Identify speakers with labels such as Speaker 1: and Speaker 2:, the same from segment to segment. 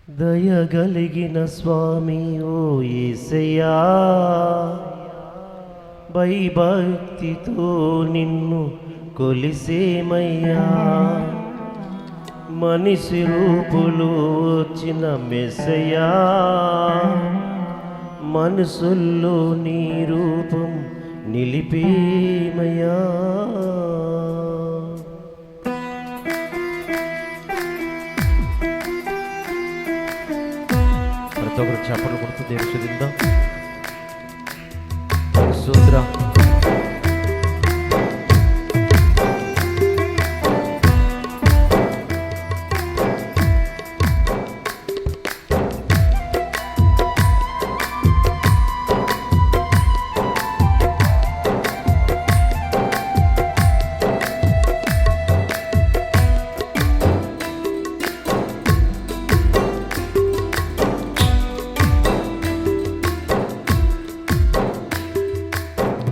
Speaker 1: దయగలిగిన స్వామి ఓ యేసయ్యా, భయభక్తితో నిన్ను కొలిసేమయ్యా. మనిషి రూపులో వచ్చిన మెస్సయ్యా, మనసుల్లో నీ రూపం నిలిపేమయ్యా. ప్రతి ఒక్కరు చేపలు కొడుతూ దేవుడు చూద్దాం. సూత్ర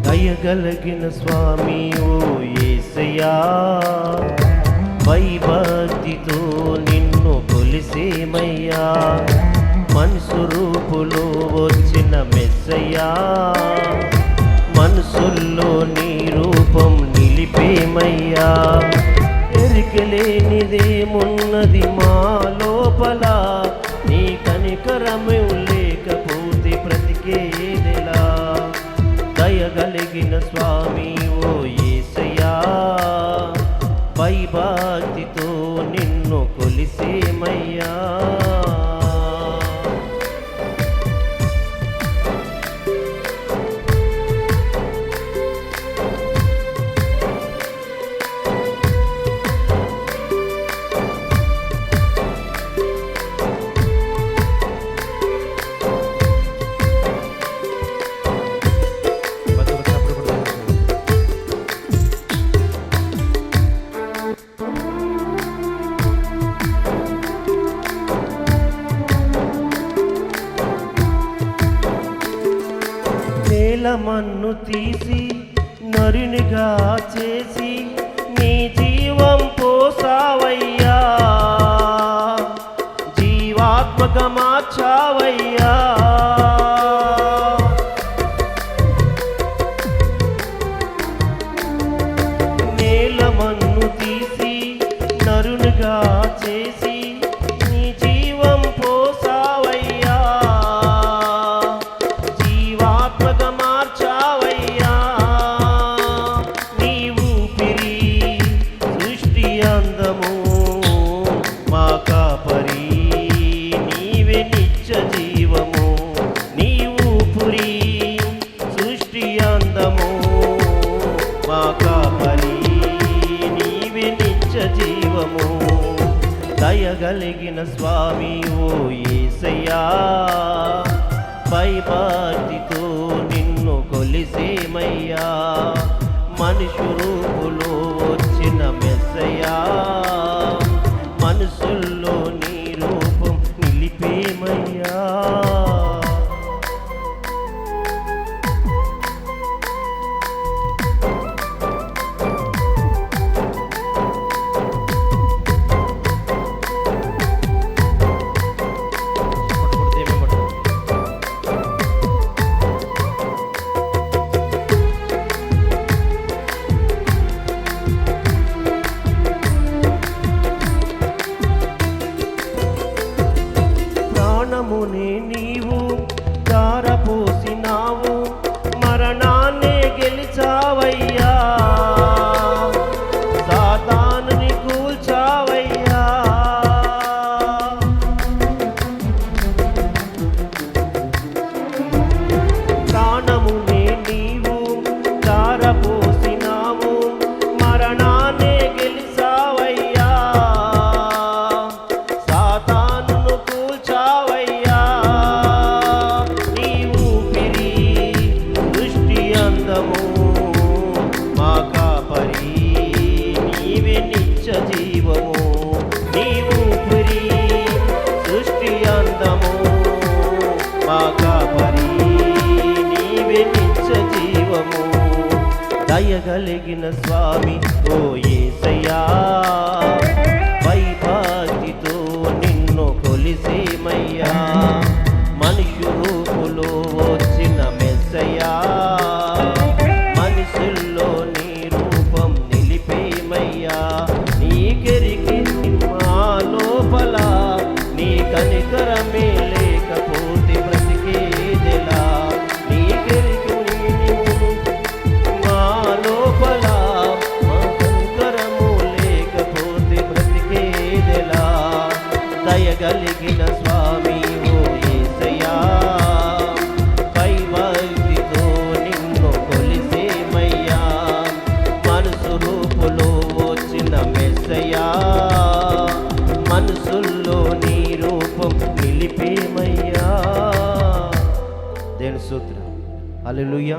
Speaker 1: దయగలిగిన స్వామి ఓ యేసయ్యా, భయభక్తితో నిన్ను కొలిసేమయ్యా. మనసు రూపులో వచ్చిన మెస్సయ్యా, మనసుల్లో నీ రూపం నిలిపేమయ్యా. ఎరికలేనిదేమున్నది మా లోపల, నీ కనికరమే లేకపోతే బ్రతికేదెలా. దయగలిగిన స్వామి ఓ యేసయ్యా, భయభక్తితో నిన్ను కొలిసేమయ్యా. మన్ను తీసి నరునిగా చేసి నీ జీవం పోసావయ్యా, జీవాత్మక మార్చావయ్యా. నేల మన్ను తీసి నరునిగా చేసి నీ జీవం పోసావయ్యా, దయగలిగిన స్వామి ఓ యేసయ్యా, భయభక్తితో నిన్ను కొలిసేమయ్యా. మనిషి రూపులో వచ్చిన మెస్సయ్యా, మనసుల్లో నీ రూపం నిలిపేమయ్యా. ప్రాణమునే నీవు ధారపోసినావు, మరణాన్నే గెలిచావయ్యా, సాతానుని కూల్చావయ్యా. ప్రాణమునే నీవు ధారపోసినావు, మరణాన్నే గెలిచావయ్యా, సాతానును కూల్చావయ్యా. నీ ఊపిరి దృష్టి అందము మా కాపరి, నీవే నిత్య జీవము. నీ ఊపిరి దృష్టి అందము మా కాపరి, నీవే నిత్య జీవము. దయగలిగిన స్వామి ఓ యేసయ్యా, భయభక్తితో నిన్ను కొలిసేమయ్యా. కనికరమే లేకపోతే బ్రతికేదెలా? నీ కెరికు నీవు మా లోపల, మా కనికరము లేకపోతే బ్రతికేదెలా? దయగలిగిన స్వామి ఓ యేసయ్యా, పై భక్తితో నిన్ను కొలిసేమయ్యా. మనసు రూపులో వచ్చిన మెస్సయ్యా, మనసుల్లో నీ రూపం నిలిపేమయ్యా. దేవుని స్తోత్రం. హల్లెలూయా.